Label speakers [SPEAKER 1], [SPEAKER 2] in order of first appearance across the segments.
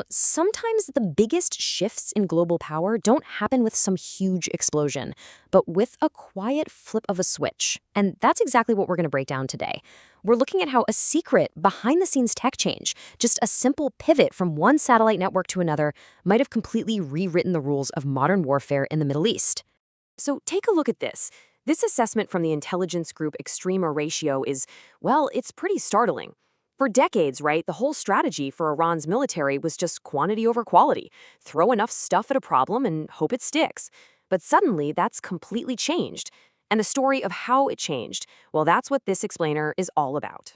[SPEAKER 1] Sometimes the biggest shifts in global power don't happen with some huge explosion, but with a quiet flip of a switch. And that's exactly what we're going to break down today. We're looking at how a secret behind-the-scenes tech change, just a simple pivot from one satellite network to another, might have completely rewritten the rules of modern warfare in the Middle East. So take a look at this. This assessment from the intelligence group Extrema Ratio is, well, it's pretty startling. For decades, right, the whole strategy for Iran's military was just quantity over quality. Throw enough stuff at a problem and hope it sticks. But suddenly, that's completely changed. And the story of how it changed, well, that's what this explainer is all about.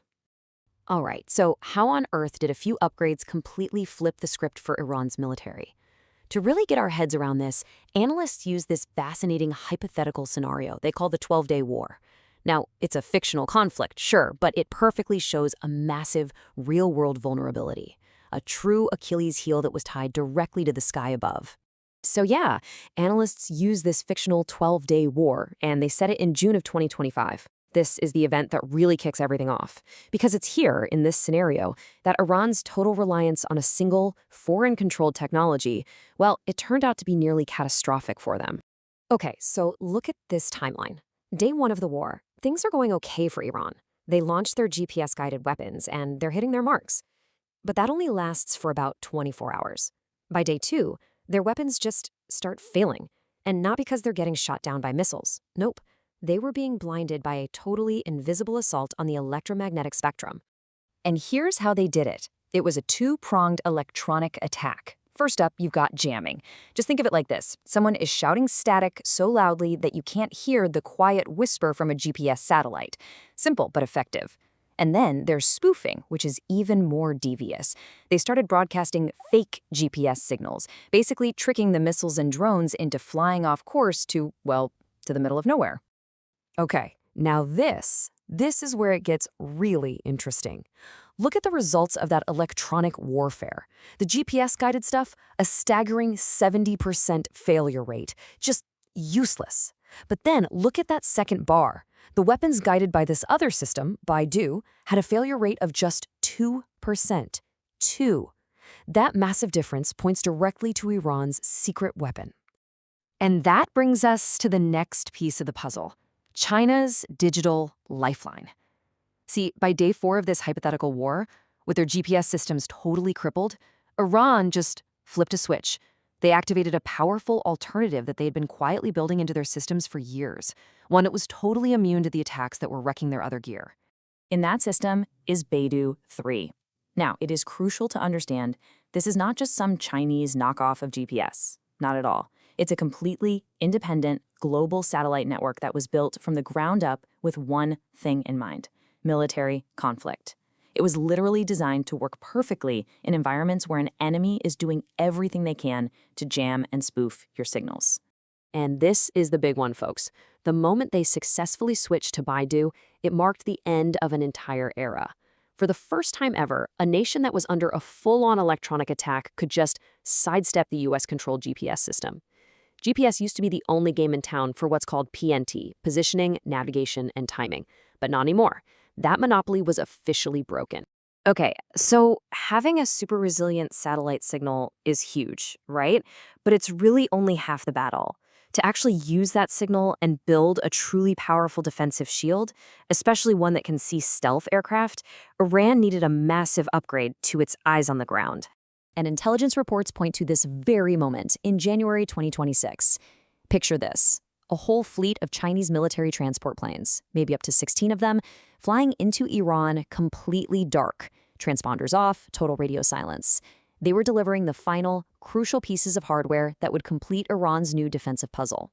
[SPEAKER 1] All right, so how on earth did a few upgrades completely flip the script for Iran's military? To really get our heads around this, analysts use this fascinating hypothetical scenario they call the 12-Day War. Now, it's a fictional conflict, sure, but it perfectly shows a massive, real-world vulnerability, a true Achilles heel that was tied directly to the sky above. So yeah, analysts use this fictional 12-day war, and they set it in June of 2025. This is the event that really kicks everything off, because it's here, in this scenario, that Iran's total reliance on a single, foreign-controlled technology, well, it turned out to be nearly catastrophic for them. Okay, so look at this timeline. Day one of the war, things are going okay for Iran. They launched their GPS-guided weapons, and they're hitting their marks. But that only lasts for about 24 hours. By day two, their weapons just start failing. And not because they're getting shot down by missiles. Nope. They were being blinded by a totally invisible assault on the electromagnetic spectrum. And here's how they did it. It was a two-pronged electronic attack. First up, you've got jamming. Just think of it like this. Someone is shouting static so loudly that you can't hear the quiet whisper from a GPS satellite. Simple but effective. And then there's spoofing, which is even more devious. They started broadcasting fake GPS signals, basically tricking the missiles and drones into flying off course to, well, to the middle of nowhere. Okay, now this is where it gets really interesting. Look at the results of that electronic warfare. The GPS-guided stuff, a staggering 70% failure rate. Just useless. But then look at that second bar. The weapons guided by this other system, BeiDou, had a failure rate of just 2%. 2. That massive difference points directly to Iran's secret weapon. And that brings us to the next piece of the puzzle. China's digital lifeline. See, by day 4 of this hypothetical war, with their GPS systems totally crippled, Iran just flipped a switch. They activated a powerful alternative that they had been quietly building into their systems for years, one that was totally immune to the attacks that were wrecking their other gear. In that system is BeiDou-3. Now, it is crucial to understand this is not just some Chinese knockoff of GPS. Not at all. It's a completely independent, global satellite network that was built from the ground up with one thing in mind: military conflict. It was literally designed to work perfectly in environments where an enemy is doing everything they can to jam and spoof your signals. And this is the big one, folks. The moment they successfully switched to BeiDou, it marked the end of an entire era. For the first time ever, a nation that was under a full-on electronic attack could just sidestep the US-controlled GPS system. GPS used to be the only game in town for what's called PNT, positioning, navigation, and timing, but not anymore. That monopoly was officially broken. Okay, so having a super resilient satellite signal is huge, right? But it's really only half the battle. To actually use that signal and build a truly powerful defensive shield, especially one that can see stealth aircraft, Iran needed a massive upgrade to its eyes on the ground. And intelligence reports point to this very moment in January 2026. Picture this. A whole fleet of Chinese military transport planes, maybe up to 16 of them, flying into Iran completely dark. Transponders off, total radio silence. They were delivering the final, crucial pieces of hardware that would complete Iran's new defensive puzzle.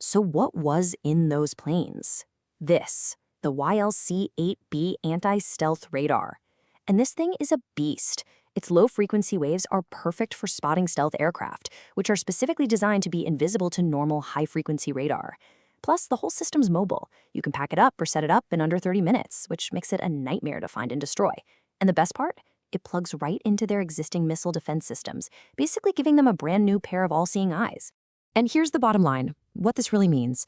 [SPEAKER 1] So what was in those planes? This, the YLC-8B anti-stealth radar. And this thing is a beast. Its low-frequency waves are perfect for spotting stealth aircraft, which are specifically designed to be invisible to normal high-frequency radar. Plus, the whole system's mobile. You can pack it up or set it up in under 30 minutes, which makes it a nightmare to find and destroy. And the best part? It plugs right into their existing missile defense systems, basically giving them a brand new pair of all-seeing eyes. And here's the bottom line, what this really means.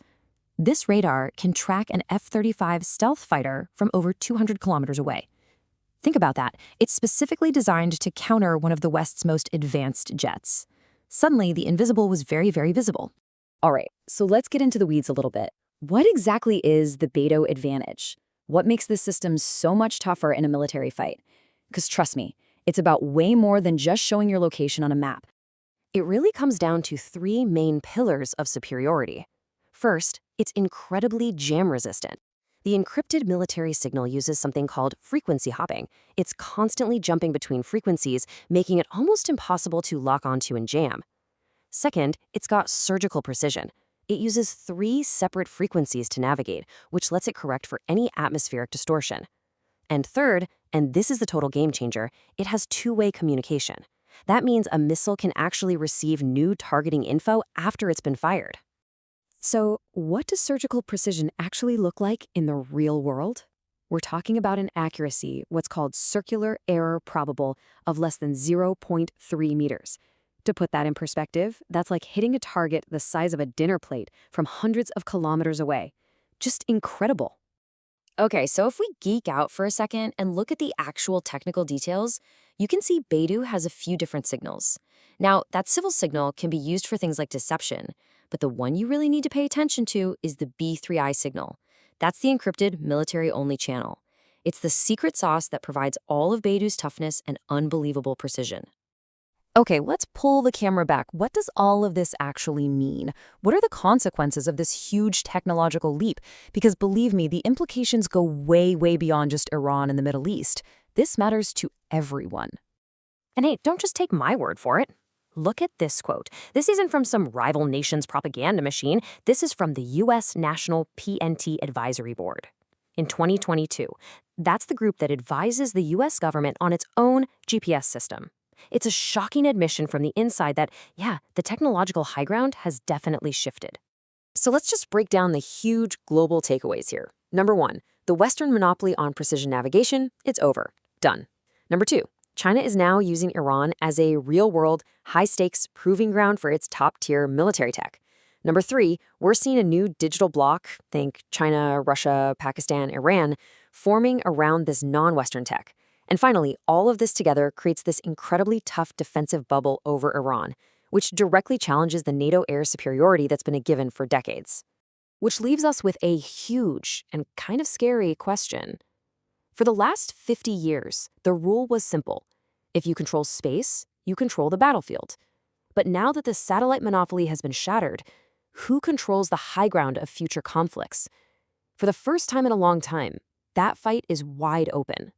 [SPEAKER 1] This radar can track an F-35 stealth fighter from over 200 kilometers away. Think about that. It's specifically designed to counter one of the West's most advanced jets. Suddenly, the invisible was very, very visible. All right, so let's get into the weeds a little bit. What exactly is the BeiDou advantage? What makes this system so much tougher in a military fight? Because trust me, it's about way more than just showing your location on a map. It really comes down to three main pillars of superiority. First, it's incredibly jam-resistant. The encrypted military signal uses something called frequency hopping. It's constantly jumping between frequencies, making it almost impossible to lock onto and jam. Second, it's got surgical precision. It uses 3 separate frequencies to navigate, which lets it correct for any atmospheric distortion. And third, and this is the total game changer, it has two-way communication. That means a missile can actually receive new targeting info after it's been fired. So, what does surgical precision actually look like in the real world? We're talking about an accuracy, what's called circular error probable, of less than 0.3 meters. To put that in perspective, that's like hitting a target the size of a dinner plate from hundreds of kilometers away. Just incredible. Okay, so if we geek out for a second and look at the actual technical details, you can see BeiDou has a few different signals. Now, that civil signal can be used for things like deception, but the one you really need to pay attention to is the B3I signal. That's the encrypted military-only channel. It's the secret sauce that provides all of BeiDou's toughness and unbelievable precision. Okay, let's pull the camera back. What does all of this actually mean? What are the consequences of this huge technological leap? Because believe me, the implications go way, way beyond just Iran and the Middle East. This matters to everyone. And hey, don't just take my word for it. Look at this quote. This isn't from some rival nation's propaganda machine. This is from the U.S. National PNT Advisory Board. In 2022, that's the group that advises the U.S. government on its own GPS system. It's a shocking admission from the inside that, yeah, the technological high ground has definitely shifted. So let's just break down the huge global takeaways here. Number 1, the Western monopoly on precision navigation, it's over. Done. Number 2, China is now using Iran as a real-world, high-stakes proving ground for its top-tier military tech. Number 3, we're seeing a new digital bloc, think China, Russia, Pakistan, Iran, forming around this non-Western tech. And finally, all of this together creates this incredibly tough defensive bubble over Iran, which directly challenges the NATO air superiority that's been a given for decades. Which leaves us with a huge and kind of scary question. For the last 50 years, the rule was simple. If you control space, you control the battlefield. But now that the satellite monopoly has been shattered, who controls the high ground of future conflicts? For the first time in a long time, that fight is wide open.